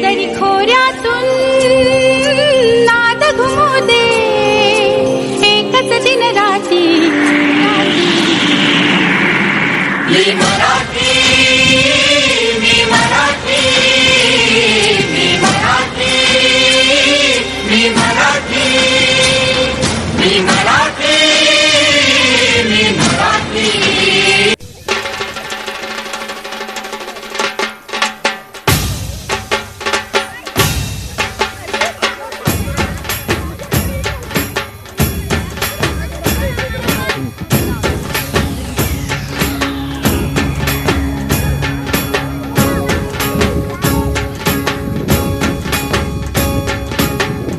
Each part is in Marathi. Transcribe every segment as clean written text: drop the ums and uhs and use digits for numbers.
दरी खोऱ्यातून नाद घुमू दे एकच दिन राती मी मराठी मी मराठी मी मराठी मी मराठी मी मराठी मी मराठी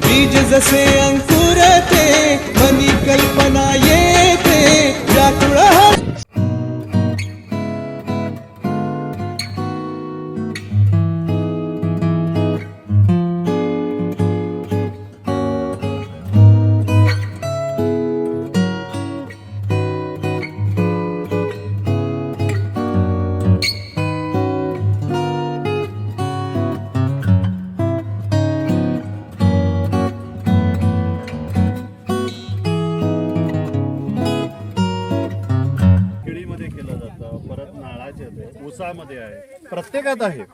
बीज जसे अंकुरते मनी कल्पना येते व्याकुळ ऊसामध्ये आहे, प्रत्येकात आहे.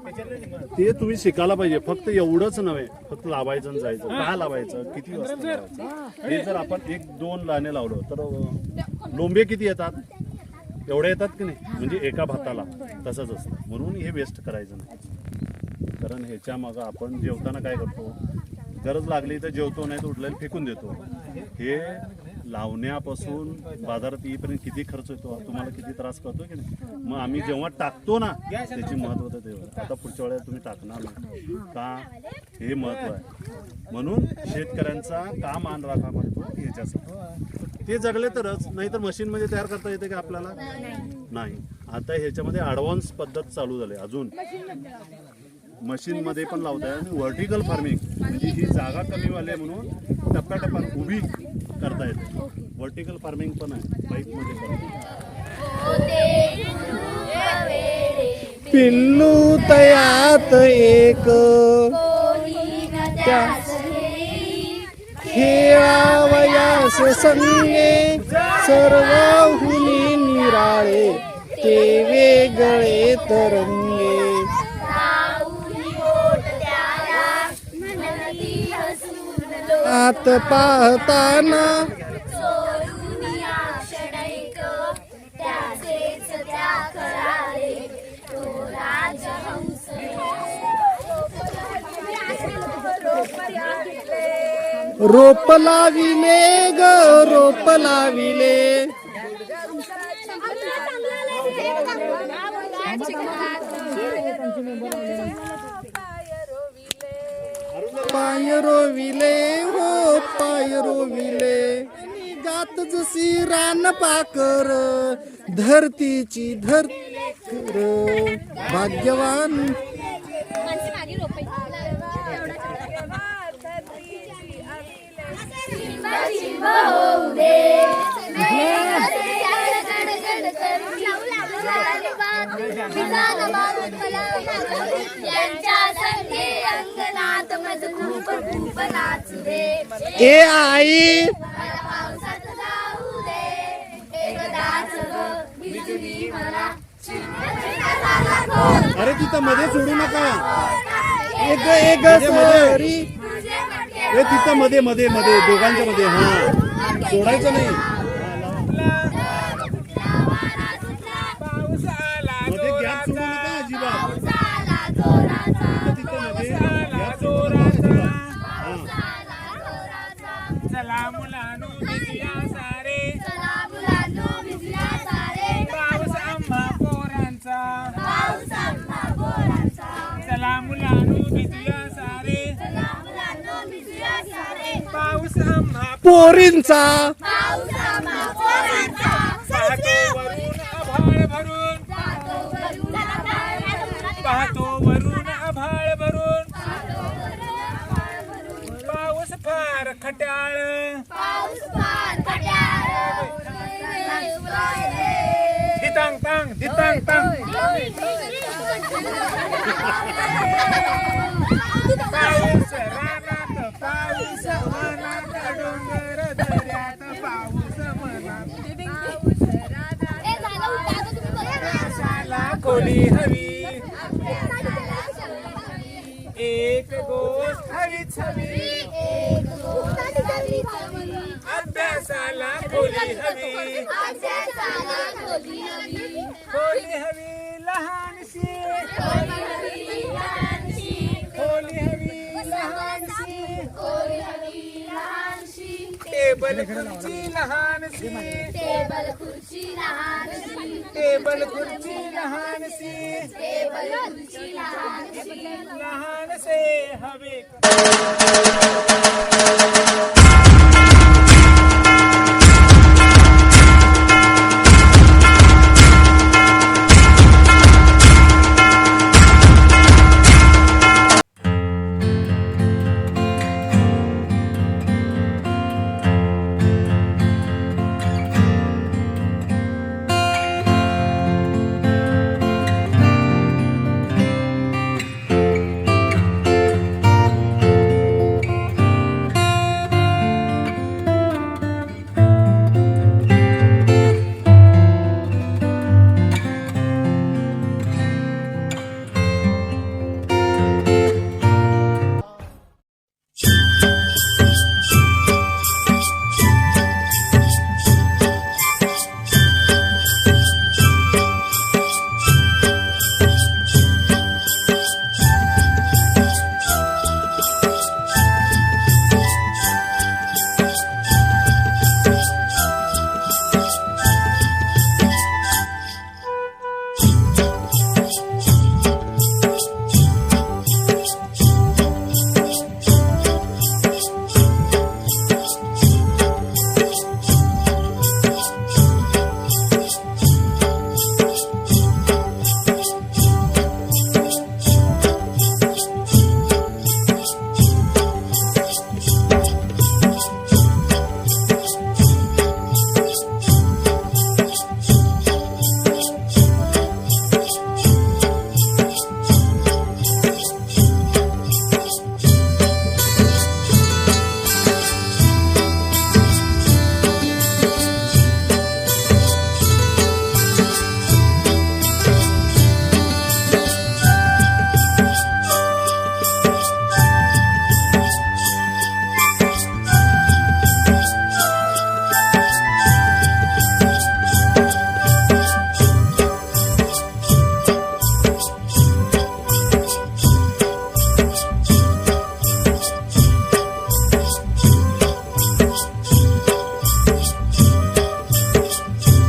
ते तुम्ही शिकायला पाहिजे. फक्त एवढंच नव्हे, फक्त लावायचं आणि जायचं. का लावायचं, किती वाजता लावायचं. हे जर आपण 1-2 लाणे लावलं तर लोंबे किती येतात, एवढे येतात की नाही. म्हणजे एका भाताला तसंच असतं. म्हणून हे वेस्ट करायचं नाही. कारण ह्याच्या मागं आपण जेवताना काय करतो, गरज लागली तर जेवतो, नाही तर उठलेलं फेकून देतो. हे लावण्यापासून बाजारात येईपर्यंत किती खर्च येतो, तुम्हाला किती त्रास करतो की नाही. मग आम्ही जेव्हा टाकतो ना त्याची महत्व तर तेव्हा. आता पुढच्या वेळेला तुम्ही टाकणार नाही का, हे महत्व आहे. म्हणून शेतकऱ्यांचा का मान राखा म्हणतो ह्याच्यासाठी. ते जगले तरच, नाही तर मशीनमध्ये तयार करता येते का आपल्याला, नाही. आता ह्याच्यामध्ये ॲडव्हान्स पद्धत चालू झाली. अजून मशीनमध्ये पण लावताय. आणि व्हर्टिकल फार्मिंग म्हणजे ही जागा कमी वाली आहे म्हणून टप्प्याटप्प्यात उभी करता येते. व्हर्टिकल फार्मिंग पण आहे, पाईपमध्ये पण. पिल्लू तयात एक खेळावयास संगे सर्वहुनी निराळे ते वेगळे तरंगे. आत पाहताना रोप लाविले ग रोप लाविले. पाय रोविले हो पाय रोविले. गात जशी रान पाकर धरतीची धरकर भाग्यवान. ए आई अरे तिथं मध्ये सोडू नका. एक एक सरी हे तिथं मध्ये मध्ये मध्ये दोघांच्या मध्ये. हा, सोडायचं नाही. मध्ये गॅप सोडू नका अजिबात. तिथं मध्ये गॅप सोडू नका. चला मुलांनो भिजूया सारे, पाऊस आम्हा पोरांचा. चला मुलांनो भिजूया सारे, पाऊस आम्हा पोरींचा. पाहतो वरून आभाळ भरून, पाऊस फार खट्याळ. धितांग तांग धितांग तांग. पाऊस रानात पाऊस मनात डोंगर दऱ्यात पाऊस मनात अभ्यासाला खोली हवी एक गोष्ट हवीच हवी अभ्यासाला खोली हवी खोली हवी लहानशी खोली हवी लहानशी टेबल खुर्ची लहानशी टेबल खुर्ची लहानशी लहानसे हवे